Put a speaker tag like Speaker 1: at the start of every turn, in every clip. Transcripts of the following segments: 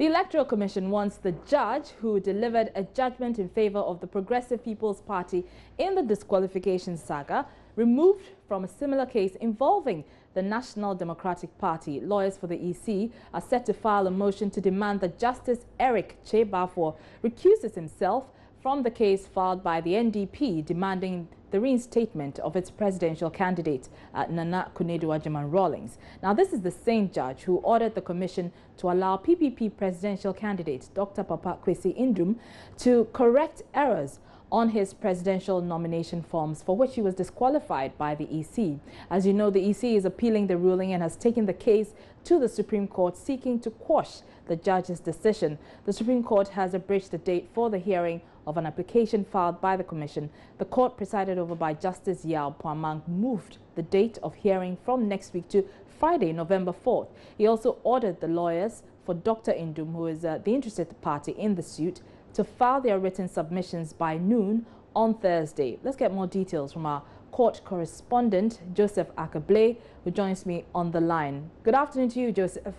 Speaker 1: The Electoral Commission wants the judge who delivered a judgment in favor of the Progressive People's Party in the disqualification saga removed from a similar case involving the National Democratic Party. Lawyers for the EC are set to file a motion to demand that Justice Eric Chebafor recuses himself from the case filed by the NDP demanding the reinstatement of its presidential candidate, Nana Konadu-Agyeman-Rawlings. Now, this is the same judge who ordered the commission to allow PPP presidential candidate Dr. Papa Kwesi Ndum to correct errors on his presidential nomination forms for which he was disqualified by the EC. As you know, the EC is appealing the ruling and has taken the case to the Supreme Court seeking to quash the judge's decision. The Supreme Court has abridged the date for the hearing of an application filed by the commission. The court, presided over by Justice Yao Puamang, moved the date of hearing from next week to Friday, November 4th. He also ordered the lawyers for Dr. Ndum, who is the interested party in the suit, to file their written submissions by noon on Thursday. Let's get more details from our court correspondent, Joseph Akable, who joins me on the line. Good afternoon to you, Joseph.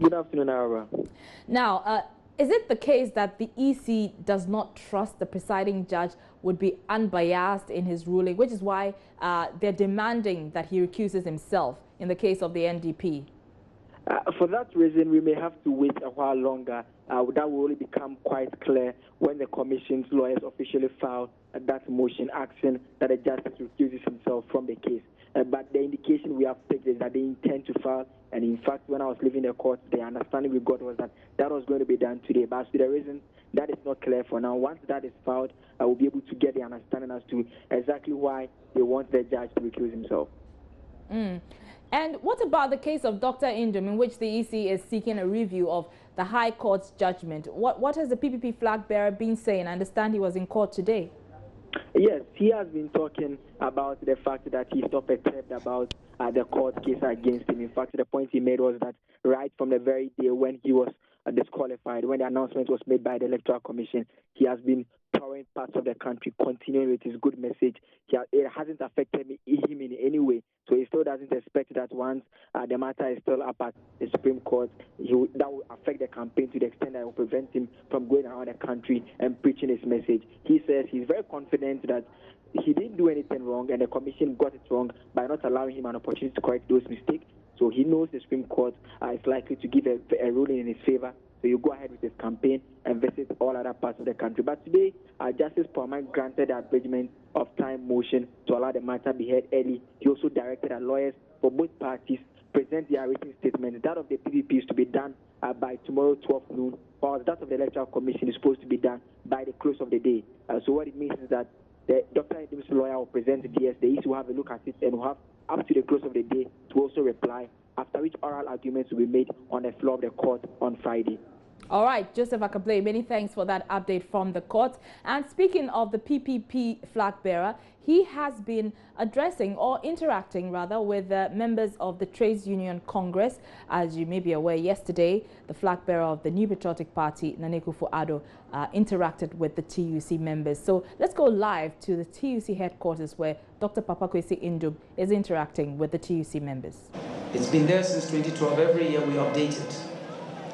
Speaker 2: Good afternoon, Ara.
Speaker 1: Now, is it the case that the EC does not trust the presiding judge would be unbiased in his ruling, which is why they're demanding that he recuses himself in the case of the NDP?
Speaker 2: For that reason, we may have to wait a while longer. That will only become quite clear when the commission's lawyers officially file that motion asking that the justice recuses himself from the case. But the indication we have picked is that they intend to file, and in fact, when I was leaving the court, the understanding we got was that that was going to be done today. But as to the reason, that is not clear for now. Once that is filed, I will be able to get the understanding as to exactly why they want the judge to recuse himself.
Speaker 1: And what about the case of Dr. Ndum, in which the EC is seeking a review of the High Court's judgment? What has the PPP flag bearer been saying? I understand he was in court today.
Speaker 2: Yes, he has been talking about the fact that he's not perturbed about the court case against him. In fact, the point he made was that right from the very day when he was disqualified, when the announcement was made by the Electoral Commission, he has been touring parts of the country, continuing with his good message. It hasn't affected him in any way. So he still doesn't expect that once the matter is still up at the Supreme Court, that will affect the campaign to the extent that it will prevent him from going around the country and preaching his message. He says he's very confident that he didn't do anything wrong and the commission got it wrong by not allowing him an opportunity to correct those mistakes. So he knows the Supreme Court is likely to give a ruling in his favor. So you go ahead with his campaign and visit all other parts of the country. But today, Justice Puamang granted the abridgment of time motion to allow the matter be heard early. He also directed our lawyers for both parties present their written statement. That of the PPP is to be done by tomorrow 12 noon, while that of the Electoral Commission is supposed to be done by the close of the day. So what it means is that the Dr. Ndum's lawyer will present the DS. The EC will have a look at it and will have up to the close of the day to also reply, after which oral arguments will be made on the floor of the court on Friday.
Speaker 1: All right, Joseph Akable, many thanks for that update from the court. And speaking of the PPP flag bearer, he has been addressing or interacting rather with members of the Trades Union Congress. As you may be aware, yesterday, the flag bearer of the New Patriotic Party, Nana Akufo-Addo, interacted with the TUC members. So let's go live to the TUC headquarters where Dr. Papa Kwesi Ndum is interacting with the TUC members.
Speaker 3: It's been there since 2012. Every year we update it.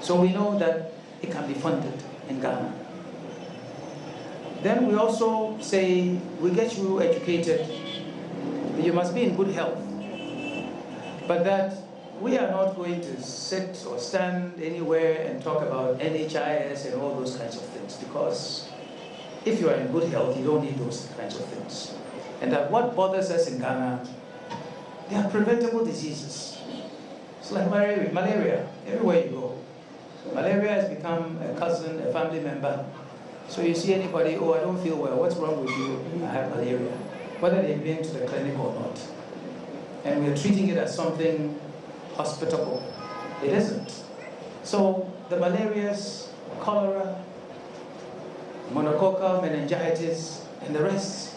Speaker 3: So we know that it can be funded in Ghana. Then we also say, we get you educated, you must be in good health, but that we are not going to sit or stand anywhere and talk about NHIS and all those kinds of things, because if you are in good health, you don't need those kinds of things. And that what bothers us in Ghana, they are preventable diseases. It's like malaria, everywhere you go. Malaria has become a cousin, a family member. So you see anybody, oh, I don't feel well, what's wrong with you? I have malaria. Whether they've been to the clinic or not. And we're treating it as something hospitable. It isn't. So the malarias, cholera, monococcal meningitis, and the rest,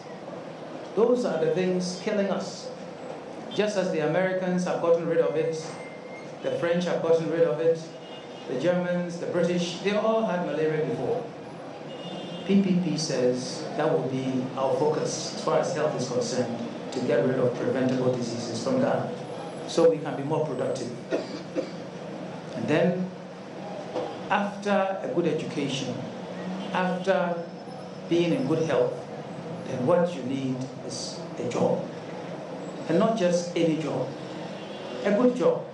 Speaker 3: those are the things killing us. Just as the Americans have gotten rid of it, the French have gotten rid of it, the Germans, the British, they all had malaria before. PPP says that will be our focus as far as health is concerned, to get rid of preventable diseases from Ghana so we can be more productive. And then after a good education, after being in good health, then what you need is a job. And not just any job, a good job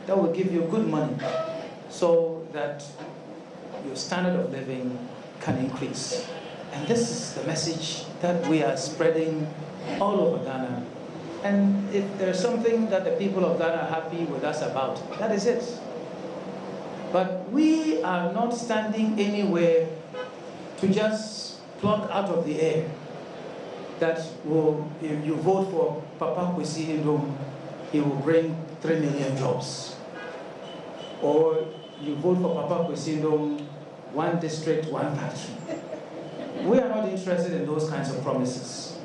Speaker 3: that will give you good money so that your standard of living can increase. And this is the message that we are spreading all over Ghana. And if there's something that the people of Ghana are happy with us about, that is it. But we are not standing anywhere to just pluck out of the air that if you vote for Papa Kwesi Ndom, he will bring 3 million jobs. Or you vote for Papa Kwesi Ndom, 1 district, 1 factory. We are not interested in those kinds of promises.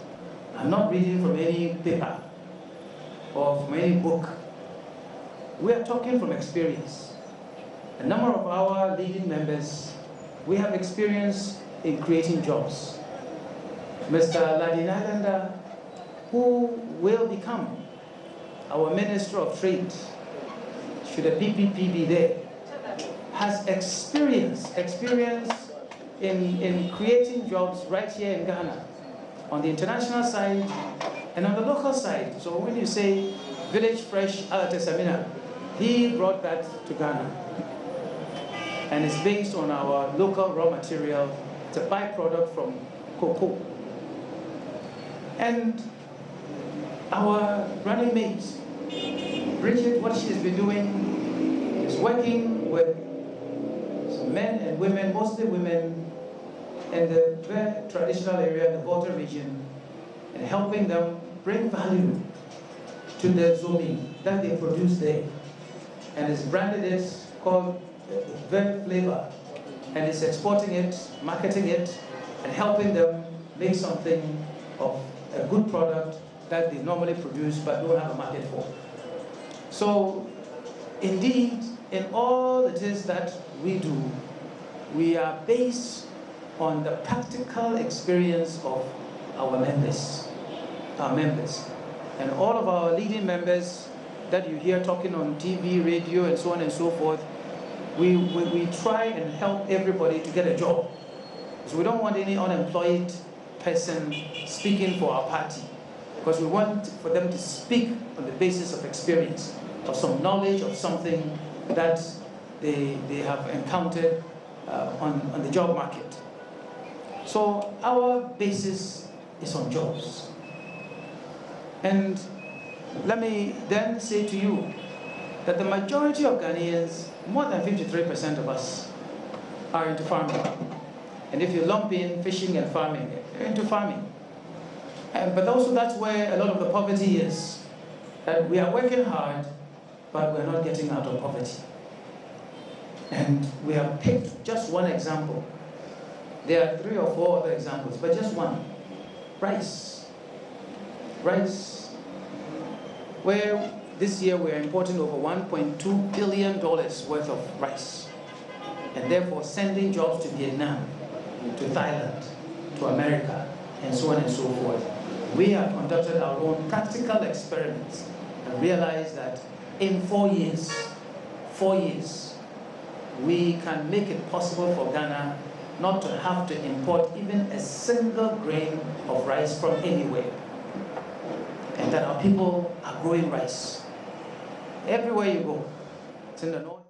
Speaker 3: I'm not reading from any paper or from any book. We are talking from experience. A number of our leading members, we have experience in creating jobs. Mr. Ladinaganda, who will become our Minister of Trade, should the PPP be there, has experience in creating jobs right here in Ghana, on the international side and on the local side. So when you say Village Fresh Alatesamina, he brought that to Ghana. And it's based on our local raw material. It's a byproduct from cocoa. And our running mate, Bridget, what she has been doing is working with men and women, mostly women, in the very traditional area, the Volta region, and helping them bring value to the zombie that they produce there. And it's branded it, called Very Flavor, and it's exporting it, marketing it, and helping them make something of a good product that they normally produce but don't have a market for. So, indeed, in all it is that we do, we are based on the practical experience of our members. And all of our leading members that you hear talking on TV, radio, and so on and so forth, we try and help everybody to get a job. So we don't want any unemployed person speaking for our party, because we want for them to speak on the basis of experience, of some knowledge of something that they have encountered on the job market. So our basis is on jobs. And let me then say to you that the majority of Ghanaians, more than 53% of us, are into farming. And if you lump in fishing and farming, you're into farming. But also that's where a lot of the poverty is. That we are working hard, but we're not getting out of poverty. And we have picked just one example. There are 3 or 4 other examples, but just one. Rice. Rice, where this year we're importing over $1.2 billion worth of rice, and therefore sending jobs to Vietnam, to Thailand, to America, and so on and so forth. We have conducted our own practical experiments and realized that in 4 years, we can make it possible for Ghana not to have to import even a single grain of rice from anywhere. And that our people are growing rice. Everywhere you go, it's in the north.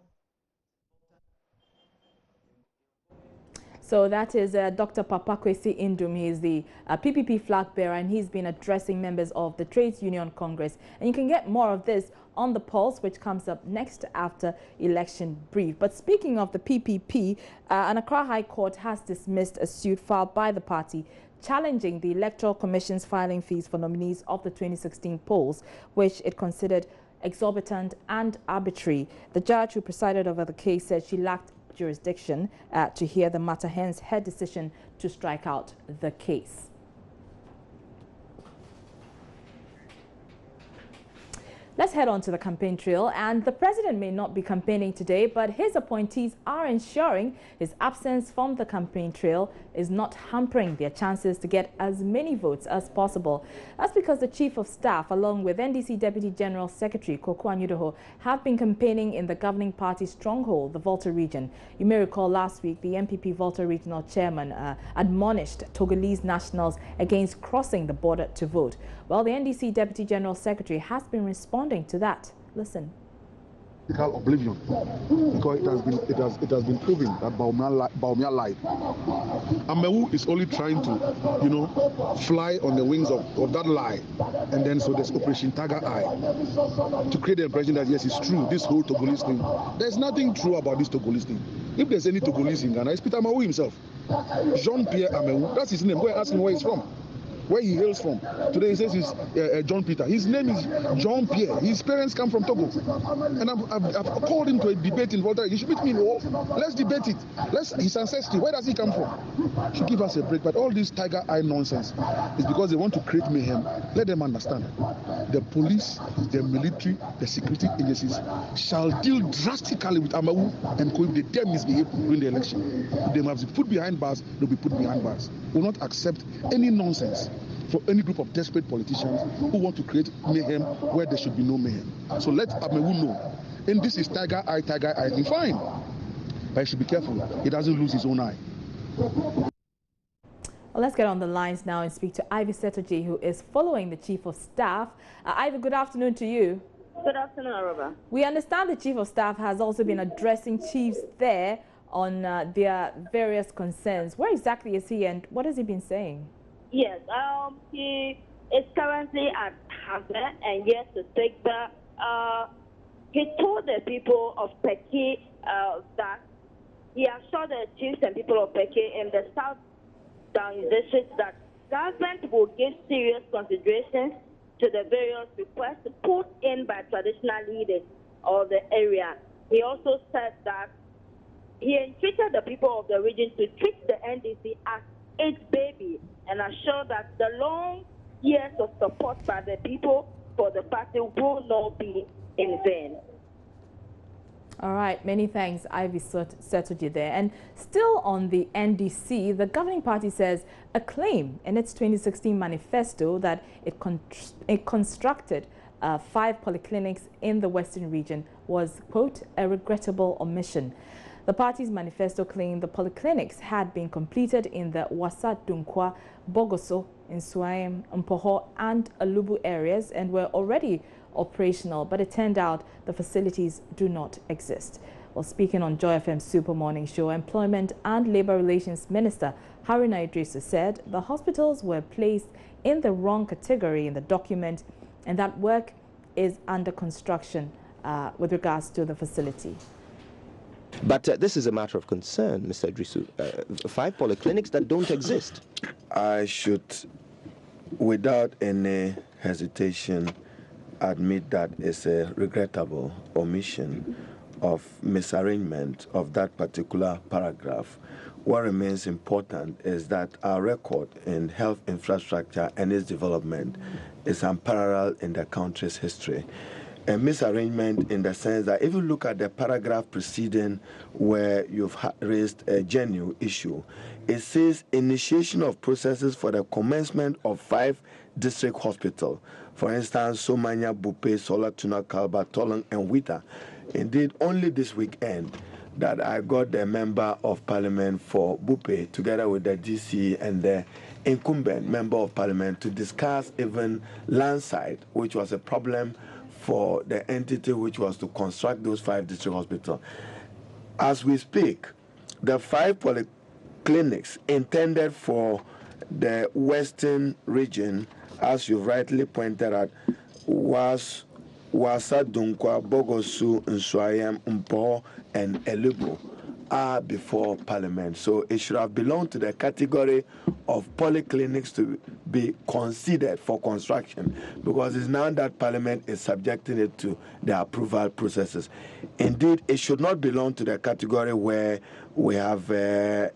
Speaker 1: So that is Dr. Papa Kwesi Ndom. He is the PPP flag bearer, and he's been addressing members of the Trades Union Congress. And you can get more of this on the Pulse, which comes up next after election brief. But speaking of the PPP, an Accra High Court has dismissed a suit filed by the party challenging the Electoral Commission's filing fees for nominees of the 2016 polls, which it considered exorbitant and arbitrary. The judge who presided over the case said she lacked jurisdiction to hear the matter, hence her decision to strike out the case. Let's head on to the campaign trail, and the president may not be campaigning today, but his appointees are ensuring his absence from the campaign trail is not hampering their chances to get as many votes as possible. That's because the Chief of Staff, along with NDC Deputy General Secretary Koko Anyudoho, have been campaigning in the governing party stronghold, the Volta region. You may recall last week the MPP Volta Regional Chairman admonished Togolese nationals against crossing the border to vote. Well, the NDC Deputy General Secretary has been responding to that. Listen.
Speaker 4: Oblivion, because it has been proven that Baumia lied. Amewu is only trying to, fly on the wings of that lie, and then so there's Operation Tiger Eye to create the impression that yes, it's true. This whole Togolese thing, there's nothing true about this Togolese thing. If there's any Togolese in Ghana, it's Peter Amewu himself, Jean-Pierre Amewu. That's his name. Go and ask him where he's from. Where he hails from. Today he says he's John Peter. His name is John Pierre. His parents come from Togo. And I've called him to a debate in Volta. He should meet me in the hall. Let's debate it. His ancestry, where does he come from? Should give us a break. But all this tiger eye nonsense is because they want to create mayhem. Let them understand. The police, the military, the security agencies shall deal drastically with Amewu and if they dare misbehave during the election. If they must be put behind bars, they'll be put behind bars. We will not accept any nonsense for any group of desperate politicians who want to create mayhem where there should be no mayhem. So let Amewu know. And this is tiger eye, fine. But he should be careful. He doesn't lose his own eye.
Speaker 1: Well, let's get on the lines now and speak to Ivy Setoji, who is following the Chief of Staff. Ivy, good afternoon to you.
Speaker 5: Good afternoon, Aruba.
Speaker 1: We understand the Chief of Staff has also been addressing chiefs there on their various concerns. Where exactly is he and what has he been saying?
Speaker 5: Yes, he is currently at Harvard and yes, to take the, he told the people of Peki that he assured the chiefs and people of Peki in the South Down district that government will give serious considerations to the various requests put in by traditional leaders of the area. He also said that he entreated the people of the region to treat the NDC as its baby and assure that the long years of support by the people for the party will not be in vain.
Speaker 1: All right, many thanks, Ivy Setoji there. And still on the NDC, the governing party says a claim in its 2016 manifesto that it constructed 5 polyclinics in the Western region was, quote, a regrettable omission. The party's manifesto claimed the polyclinics had been completed in the Wasa Dunkwa, Bogoso, Nsuayem, Mpoho and Alubu areas and were already operational, but it turned out the facilities do not exist. Well, speaking on Joy FM Super Morning Show, Employment and Labour Relations Minister Haruna Idrisu said the hospitals were placed in the wrong category in the document and that work is under construction with regards to the facility.
Speaker 6: But this is a matter of concern, Mr. Idrisu. 5 polyclinics that don't exist.
Speaker 7: I should, without any hesitation, admit that it's a regrettable omission of misarrangement of that particular paragraph. What remains important is that our record in health infrastructure and its development is unparalleled in the country's history. A misarrangement in the sense that if you look at the paragraph preceding where you've raised a genuine issue, it says initiation of processes for the commencement of 5 district hospitals. For instance, Somanya, Bupe, Solatuna, Kalba, Tolang, and Wita. Indeed, only this weekend that I got the member of parliament for Bupe together with the DC and the incumbent member of parliament to discuss even land site, which was a problem for the entity which was to construct those 5 district hospitals. As we speak, the 5 polyclinics intended for the western region, as you rightly pointed out, was Wasa Dunkwa, Bogosu, Nsuayem, Mpo, and Elubu, are before Parliament. So it should have belonged to the category of polyclinics to be considered for construction, because it's now that Parliament is subjecting it to the approval processes. Indeed, it should not belong to the category where we have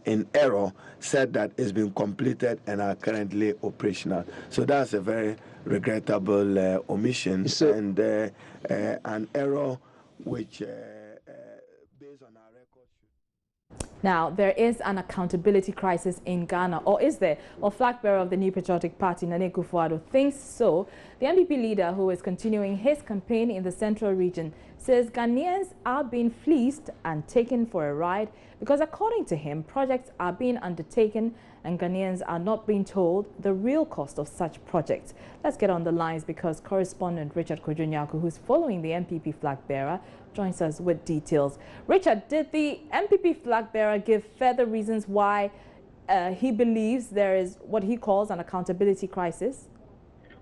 Speaker 7: in error said that it's been completed and are currently operational. So that's a very regrettable omission and an error which based on our records.
Speaker 1: Now, there is an accountability crisis in Ghana, or is there? Well, flag bearer of the New Patriotic Party, Nana Akufo-Addo, thinks so. The NPP leader, who is continuing his campaign in the central region, says Ghanaians are being fleeced and taken for a ride because, according to him, projects are being undertaken and Ghanaians are not being told the real cost of such projects. Let's get on the lines because correspondent Richard Kojo-Nyarko, who's following the NPP flag bearer, joins us with details. Richard, did the NPP flag bearer give further reasons why he believes there is what he calls an accountability crisis?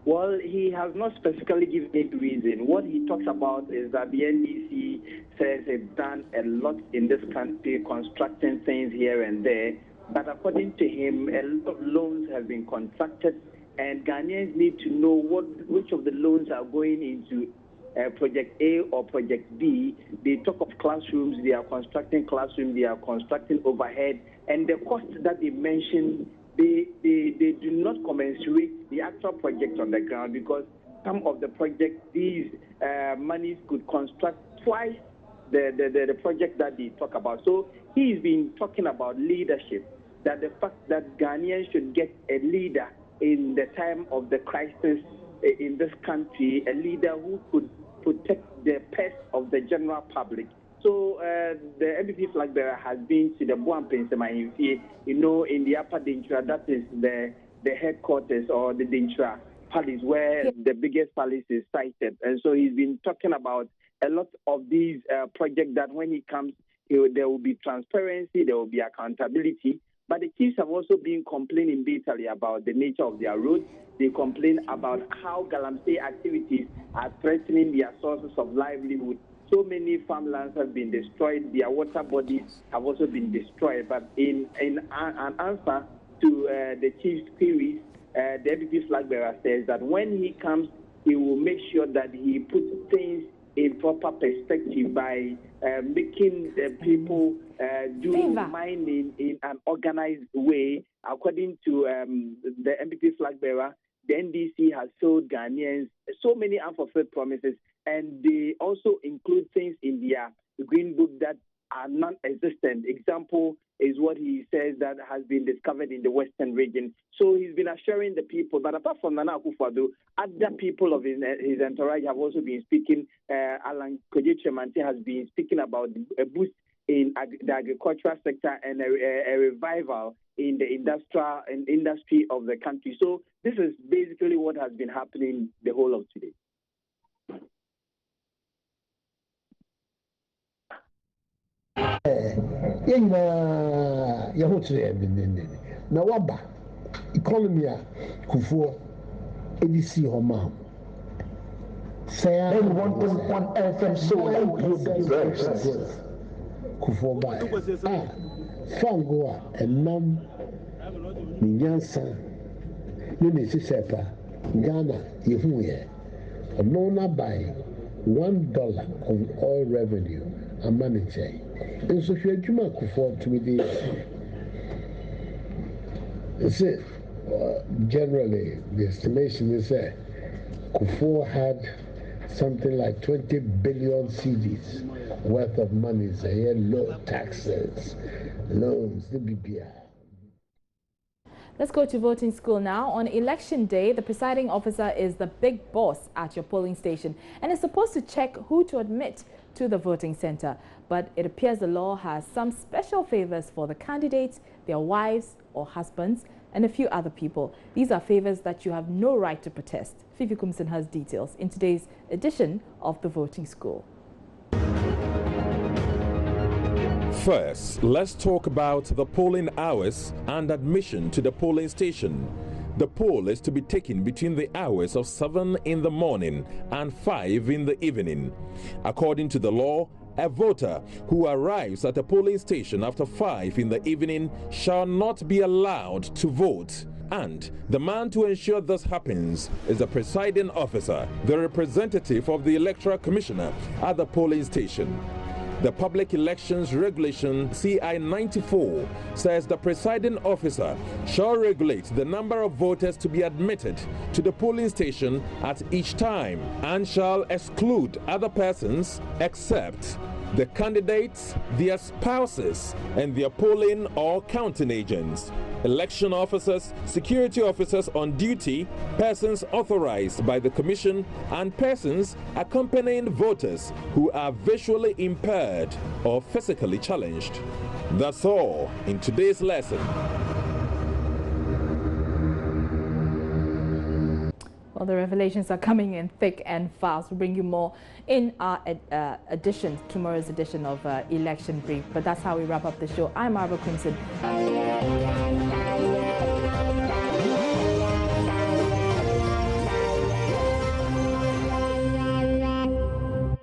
Speaker 2: Well, he has not specifically given any reason. What he talks about is that the NDC says it's done a lot in this country, constructing things here and there. But according to him, a lot of loans have been contracted, and Ghanaians need to know which of the loans are going into Project A or Project B. They talk of classrooms, they are constructing classrooms, they are constructing overhead, and the cost that they mention, they do not commensurate the actual project on the ground, because some of the projects, these monies could construct twice the project that they talk about. So he's been talking about leadership, that the fact that Ghanaians should get a leader in the time of the crisis in this country, a leader who could protect the purse of the general public. So the NPP flag bearer has been to the Buampensema Infie, in the Upper Dintra, that is the headquarters or the Dintra Palace, where the biggest palace is sited. And so he's been talking about a lot of these projects that when he comes, there will be transparency, there will be accountability. But the chiefs have also been complaining bitterly about the nature of their roads. They complain about how Galamsey activities are threatening their sources of livelihood. So many farmlands have been destroyed. Their water bodies have also been destroyed. But in an answer to the chief's queries, the NPP flag bearer says that when he comes, he will make sure that he puts things in proper perspective by making the people do mining in an organized way. According to the NPP flag bearer, the NDC has sold Ghanaians so many unfulfilled promises, and they also include things in their green book that are non-existent. Example is what he says that has been discovered in the Western region. So he's been assuring the people, but apart from Nana Akufo-Addo, other people of his entourage have also been speaking. Alan Kojetremante has been speaking about a boost in the agricultural sector and a revival in the industry of the country. So this is basically what has been happening the whole of today.
Speaker 8: Now what economy Kufuor ADC Homa say one FM so Kufuor by Fangoa and Nam Nyansa Nini Sepa Ghana Yehuye Nona by $1 of oil revenue and manage. And so if you're Juma Kufuor to be generally the estimation is that Kufuor had something like 20 billion cedis worth of money, low taxes, loans, the BBI.
Speaker 1: Let's go to voting school now. On election day, the presiding officer is the big boss at your polling station and is supposed to check who to admit to the voting center. But it appears the law has some special favors for the candidates, their wives or husbands, and a few other people. These are favors that you have no right to protest. Fifi Kumson has details in today's edition of the Voting School.
Speaker 9: First, let's talk about the polling hours and admission to the polling station. The poll is to be taken between the hours of 7 in the morning and 5 in the evening. According to the law, A voter who arrives at a polling station after 5 in the evening shall not be allowed to vote. And the man to ensure this happens is the presiding officer, the representative of the Electoral Commissioner at the polling station. The Public Elections Regulation CI 94 says the presiding officer shall regulate the number of voters to be admitted to the polling station at each time and shall exclude other persons except the candidates, their spouses, and their polling or counting agents, election officers, security officers on duty, persons authorized by the Commission, and persons accompanying voters who are visually impaired or physically challenged. That's all in today's lesson.
Speaker 1: Well, the revelations are coming in thick and fast. We'll bring you more in our tomorrow's edition of Election Brief. But that's how we wrap up the show. I'm Barbara Crimson.